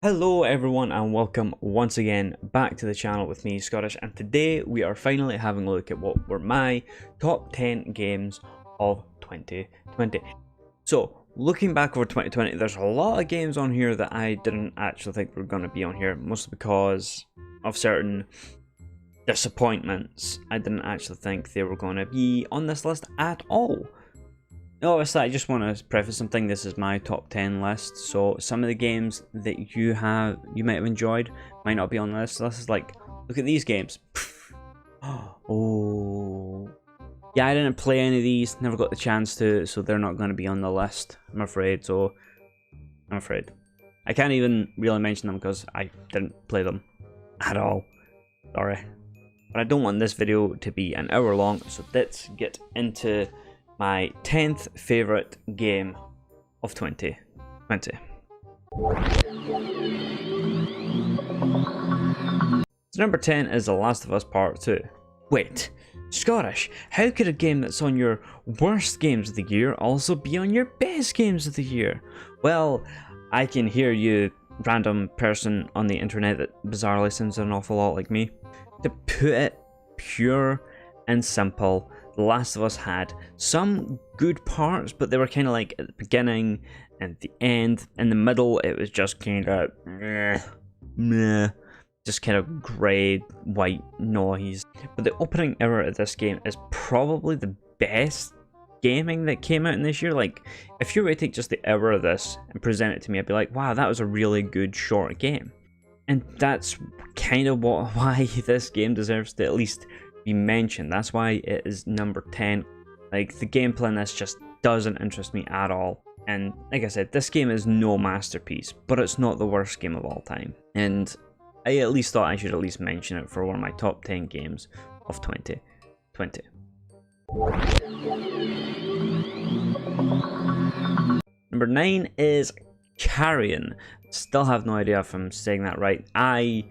Hello everyone and welcome once again back to the channel with me, Scottish, and today we are finally having a look at what were my top 10 games of 2020. So, looking back over 2020, there's a lot of games on here that I didn't actually think were going to be on here, mostly because of certain disappointments. I didn't actually think they were going to be on this list at all. Obviously, I just want to preface something. This is my top 10 list, so some of the games that you might have enjoyed might not be on this. This is like, look at these games. Oh, yeah, I didn't play any of these. Never got the chance to, so they're not going to be on the list, I'm afraid. I can't even really mention them because I didn't play them at all. Sorry, but I don't want this video to be an hour long, so let's get into my 10th favourite game of 2020. So number 10 is The Last of Us Part 2. Wait, Scottish, how could a game that's on your worst games of the year also be on your best games of the year? Well, I can hear you, random person on the internet that bizarrely sounds an awful lot like me. To put it pure and simple, The Last of Us had some good parts, but they were kind of like at the beginning and the end. In the middle, it was just kind of meh, just kind of grey, white noise. But the opening hour of this game is probably the best gaming that came out in this year. Like, if you were to take just the hour of this and present it to me, I'd be like, wow, that was a really good short game. And that's kind of why this game deserves to at least be mentioned. That's why it is number 10. Like, the gameplay in this just doesn't interest me at all. And like I said, this game is no masterpiece, but it's not the worst game of all time. And I at least thought I should at least mention it for one of my top 10 games of 2020. Number 9 is Carrion. Still have no idea if I'm saying that right. I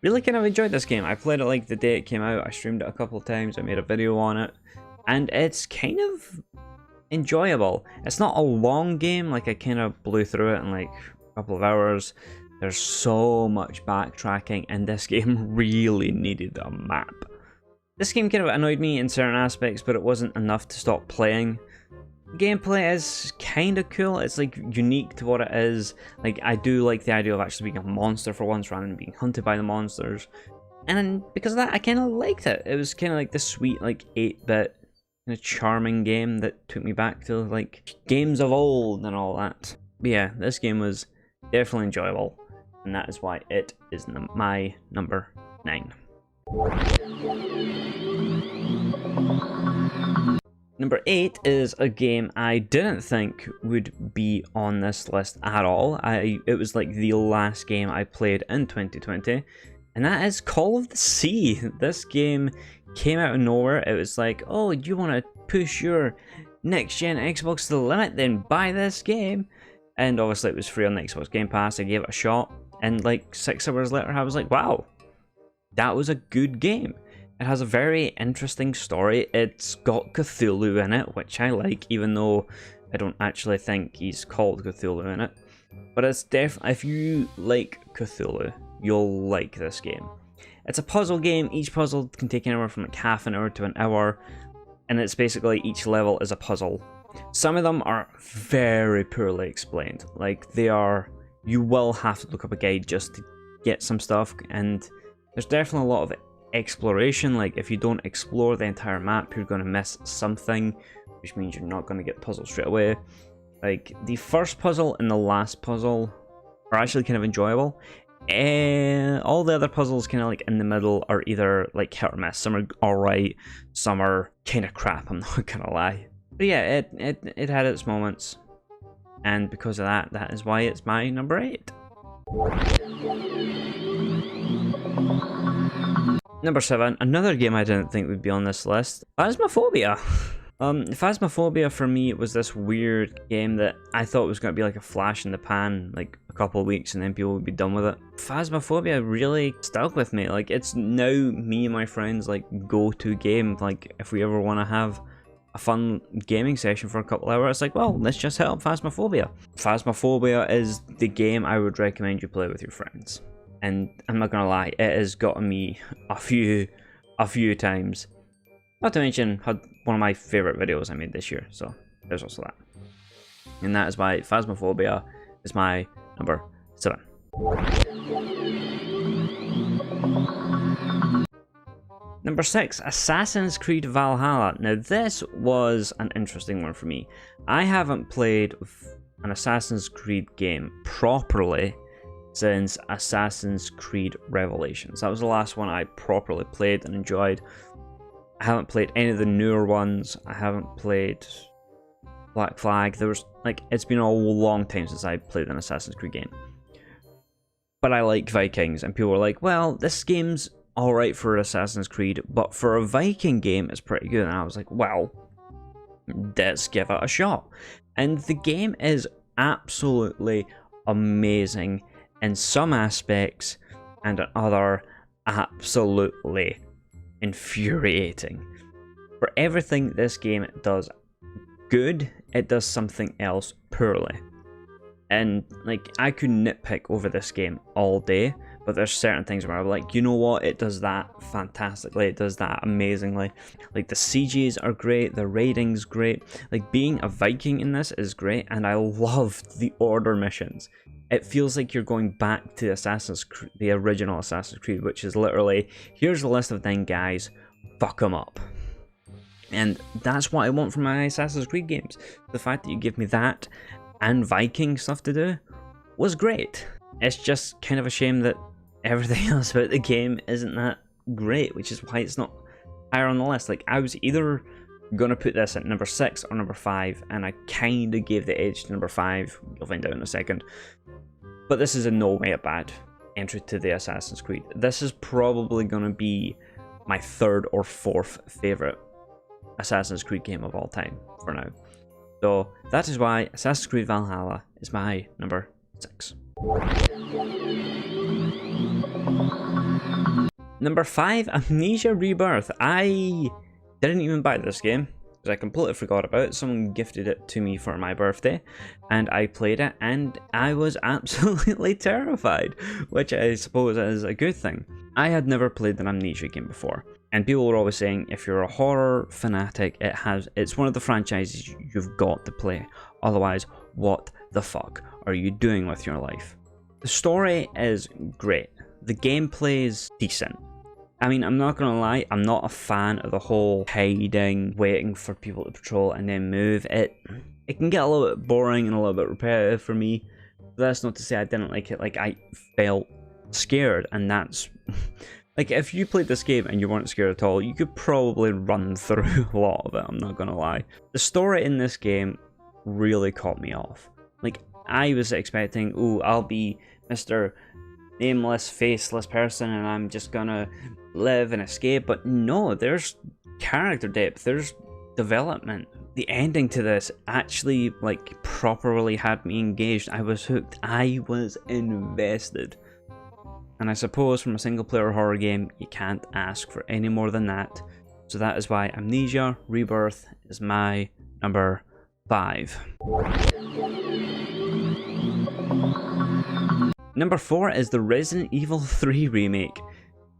really kind of enjoyed this game. I played it like the day it came out. I streamed it a couple of times. I made a video on it. And it's kind of enjoyable. It's not a long game. Like, I kind of blew through it in like a couple of hours. There's so much backtracking, and this game really needed a map. This game kind of annoyed me in certain aspects, but it wasn't enough to stop playing. Gameplay is kind of cool. It's like unique to what it is. Like, I do like the idea of actually being a monster for once rather than being hunted by the monsters. And because of that, I kind of liked it. It was kind of like this sweet, like 8-bit kind of charming game that took me back to like games of old and all that. But yeah, this game was definitely enjoyable, and that is why it is my number 9. Number 8 is a game I didn't think would be on this list at all. It was like the last game I played in 2020, and that is Call of the Sea. This game came out of nowhere. It was like, oh, you want to push your next-gen Xbox to the limit? Then buy this game. And obviously it was free on the Xbox Game Pass. I gave it a shot, and like 6 hours later I was like, wow, that was a good game. It has a very interesting story. It's got Cthulhu in it, which I like, even though I don't actually think he's called Cthulhu in it. But it's definitely, if you like Cthulhu, you'll like this game. It's a puzzle game. Each puzzle can take anywhere from like half an hour to an hour, and it's basically each level is a puzzle. Some of them are very poorly explained. Like, they are, you will have to look up a guide just to get some stuff, and there's definitely a lot of exploration. Like, if you don't explore the entire map, you're going to miss something, which means you're not going to get puzzles straight away. Like, the first puzzle and the last puzzle are actually kind of enjoyable. And all the other puzzles kind of like in the middle are either like hit or miss. Some are alright, some are kind of crap, I'm not gonna lie. But yeah, it had its moments, and because of that, that is why it's my number 8. Number 7, another game I didn't think would be on this list, Phasmophobia. Phasmophobia for me was this weird game that I thought was going to be like a flash in the pan, like a couple of weeks and then people would be done with it. Phasmophobia really stuck with me. Like, it's now me and my friends like go-to game. Like, if we ever want to have a fun gaming session for a couple hours, it's like, well, let's just hit up Phasmophobia. Phasmophobia is the game I would recommend you play with your friends. And I'm not gonna lie, it has gotten me a few times. Not to mention, had one of my favourite videos I made this year, so there's also that. And that is why Phasmophobia is my number 7. Number 6, Assassin's Creed Valhalla. Now this was an interesting one for me. I haven't played an Assassin's Creed game properly since Assassin's Creed Revelations. That was the last one I properly played and enjoyed. I haven't played any of the newer ones. I haven't played Black Flag. It's been a long time since I played an Assassin's Creed game. But I like Vikings, and people were like, well, this game's alright for Assassin's Creed, but for a Viking game, it's pretty good. And I was like, well, let's give it a shot. And the game is absolutely amazing in some aspects, and in other, absolutely infuriating. For everything this game does good, it does something else poorly. And like, I could nitpick over this game all day, but there's certain things where I'm like, you know what, it does that fantastically, it does that amazingly. Like, the CGs are great, the rating's great, like being a Viking in this is great, and I loved the Order missions. It feels like you're going back to the original Assassin's Creed, which is literally, here's a list of 10 guys, fuck them up. And that's what I want from my Assassin's Creed games. The fact that you give me that and Viking stuff to do was great. It's just kind of a shame that everything else about the game isn't that great, which is why it's not higher on the list. Like, I was either gonna put this at number 6 or number 5, and I kind of gave the edge to number 5. You'll find out in a second. But this is in no way a bad entry to the Assassin's Creed. This is probably gonna be my 3rd or 4th favorite Assassin's Creed game of all time for now. So that is why Assassin's Creed Valhalla is my number 6. Number 5, Amnesia Rebirth. I didn't even buy this game because I completely forgot about it. Someone gifted it to me for my birthday, and I played it, and I was absolutely terrified, which I suppose is a good thing. I had never played an Amnesia game before, and people were always saying if you're a horror fanatic, it's one of the franchises you've got to play. Otherwise, what the fuck are you doing with your life? The story is great. The gameplay is decent. I mean, I'm not gonna lie, I'm not a fan of the whole hiding, waiting for people to patrol and then move. It can get a little bit boring and a little bit repetitive for me. But that's not to say I didn't like it. Like, I felt scared, and that's like, if you played this game and you weren't scared at all, you could probably run through a lot of it, I'm not gonna lie. The story in this game really caught me off. Like, I was expecting, ooh, I'll be Mr. Nameless, faceless person, and I'm just gonna live and escape. But no, there's character depth, there's development. The ending to this actually, like, properly had me engaged. I was hooked. I was invested. And I suppose from a single player horror game, you can't ask for any more than that. So that is why Amnesia Rebirth is my number 5. Number 4 is the Resident Evil 3 remake.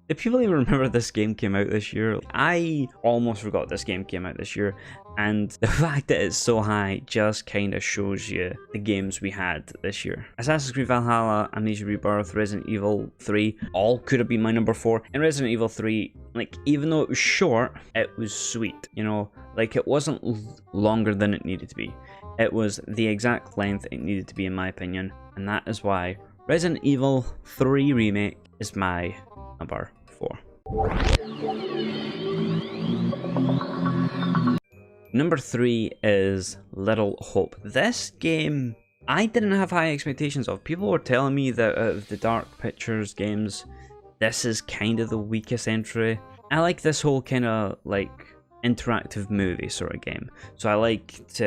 Do people even remember this game came out this year? I almost forgot this game came out this year, and the fact that it's so high just kind of shows you the games we had this year. Assassin's Creed Valhalla, Amnesia Rebirth, Resident Evil 3, all could have been my number 4. And Resident Evil 3, like, even though it was short, it was sweet, you know? Like, it wasn't longer than it needed to be. It was the exact length it needed to be, in my opinion, and that is why Resident Evil 3 Remake is my number 4. Number 3 is Little Hope. This game, I didn't have high expectations of. People were telling me that out of the Dark Pictures games, this is kind of the weakest entry. I like this whole kind of like interactive movie sort of game. So I liked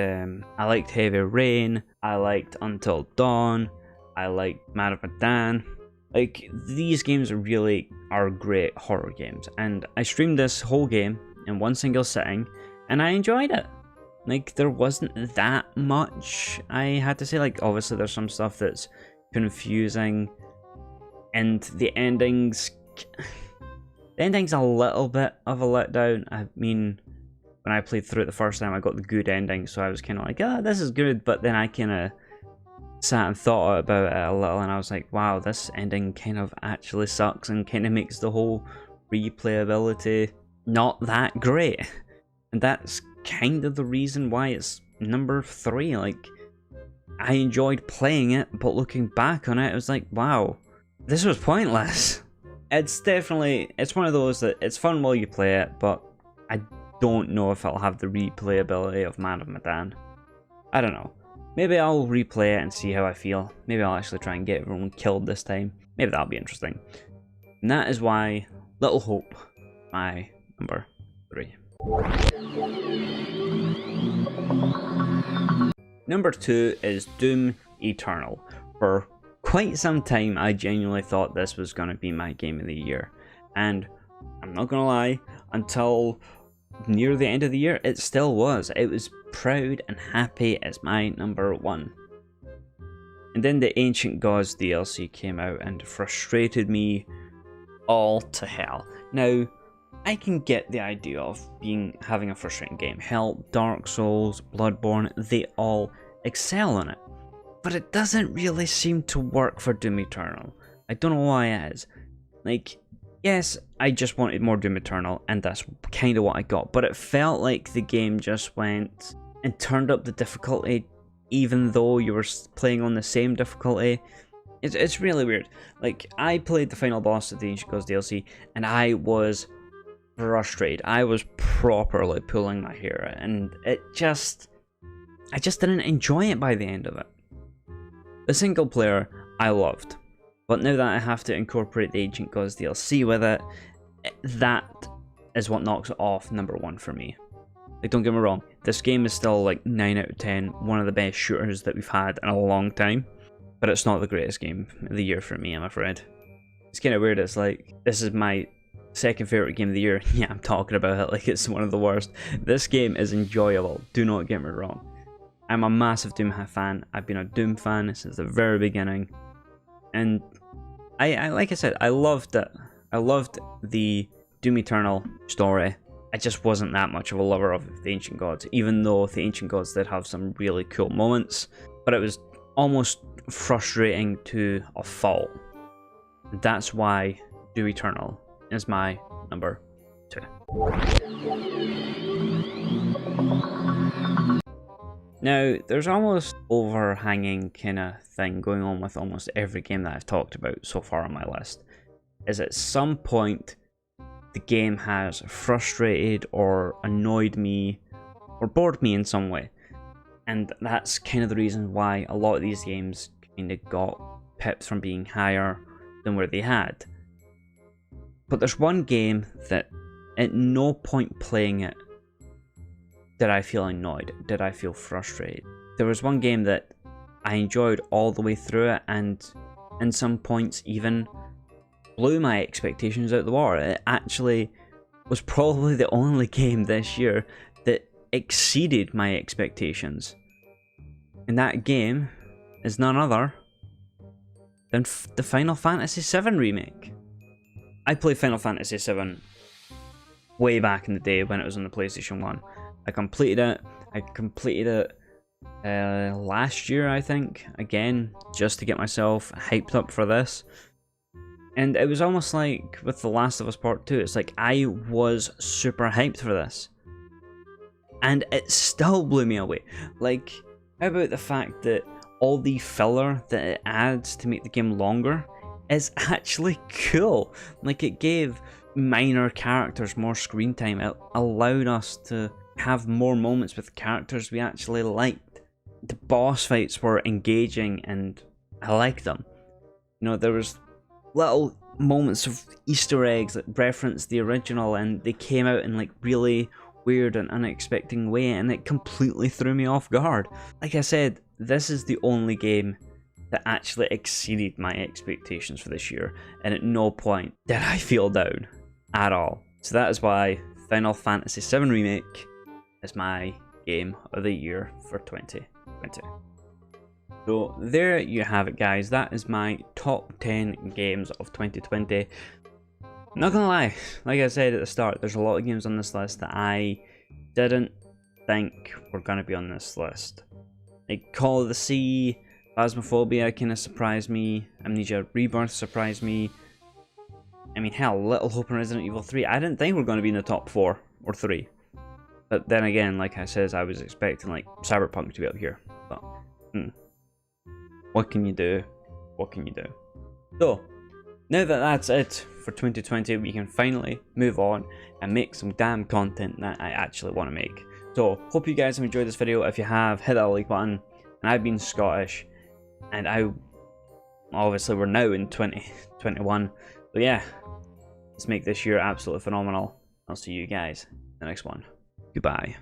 Heavy Rain, I liked Until Dawn, I liked Man of Medan. Like, these games really are great horror games, and I streamed this whole game in one single sitting, and I enjoyed it. Like, there wasn't that much I had to say. Like, obviously there's some stuff that's confusing, and the ending's a little bit of a letdown. I mean, when I played through it the first time, I got the good ending, so I was kind of like, ah, this is good, but then I kind of sat and thought about it a little, and I was like, wow, this ending kind of actually sucks and kind of makes the whole replayability not that great. And that's kind of the reason why it's number 3. Like, I enjoyed playing it, but looking back on it, it was like, wow, this was pointless. It's one of those that it's fun while you play it, but I don't know if it'll have the replayability of Man of Medan. I don't know. Maybe I'll replay it and see how I feel. Maybe I'll actually try and get everyone killed this time. Maybe that'll be interesting. And that is why Little Hope, my number 3. Number 2 is Doom Eternal. For quite some time, I genuinely thought this was going to be my game of the year. And I'm not going to lie, until near the end of the year, it still was. It was proud and happy as my number 1. And then the Ancient Gods DLC came out and frustrated me all to hell. Now, I can get the idea of having a frustrating game. Hell, Dark Souls, Bloodborne, they all excel on it. But it doesn't really seem to work for Doom Eternal. I don't know why it is. Like, yes, I just wanted more Doom Eternal, and that's kind of what I got. But it felt like the game just went and turned up the difficulty, even though you were playing on the same difficulty. It's really weird. Like, I played the final boss of the Ancient Gods DLC, and I was frustrated. I was properly pulling my hair out, and I just didn't enjoy it by the end of it. The single player, I loved. But now that I have to incorporate the Ancient Gods DLC with it, that is what knocks it off number 1 for me. Like, don't get me wrong, this game is still like 9 out of 10, one of the best shooters that we've had in a long time, but it's not the greatest game of the year for me, I'm afraid. It's kind of weird, it's like, this is my second favourite game of the year, yeah, I'm talking about it like it's one of the worst. This game is enjoyable, do not get me wrong. I'm a massive Doom fan, I've been a Doom fan since the very beginning, and I like I said, I loved it. I loved the Doom Eternal story. I just wasn't that much of a lover of the Ancient Gods, even though the Ancient Gods did have some really cool moments, but it was almost frustrating to a fault. That's why Doom Eternal is my number 2. Now, there's almost overhanging kind of thing going on with almost every game that I've talked about so far on my list, is at some point the game has frustrated or annoyed me or bored me in some way. And that's kind of the reason why a lot of these games kind of got pipped from being higher than where they had. But there's one game that at no point playing it did I feel annoyed, did I feel frustrated. There was one game that I enjoyed all the way through it, and in some points even blew my expectations out the water. It actually was probably the only game this year that exceeded my expectations. And that game is none other than the Final Fantasy VII Remake. I played Final Fantasy VII way back in the day when it was on the PlayStation 1. I completed it last year, I think, again, just to get myself hyped up for this. And it was almost like with The Last of Us Part 2, it's like I was super hyped for this. And it still blew me away. Like, how about the fact that all the filler that it adds to make the game longer is actually cool. Like, it gave minor characters more screen time. It allowed us to have more moments with characters we actually liked. The boss fights were engaging and I liked them. You know, there was little moments of Easter eggs that referenced the original, and they came out in like really weird and unexpected way, and it completely threw me off guard. Like I said, this is the only game that actually exceeded my expectations for this year, and at no point did I feel down at all. So that is why Final Fantasy VII Remake is my game of the year for 2020. So there you have it, guys. That is my top 10 games of 2020. Not gonna lie, like I said at the start, there's a lot of games on this list that I didn't think were gonna be on this list. Like Call of the Sea, Phasmophobia kind of surprised me, Amnesia Rebirth surprised me. I mean, hell, Little Hope and Resident Evil 3, I didn't think we were going to be in the top 4 or 3. But then again, like I said, I was expecting like Cyberpunk to be up here. But, what can you do? What can you do? So, now that that's it for 2020, we can finally move on and make some damn content that I actually want to make. So, hope you guys have enjoyed this video. If you have, hit that like button. And I've been Scottish, and obviously we're now in 2021. So yeah, let's make this year absolutely phenomenal. I'll see you guys in the next one. Goodbye.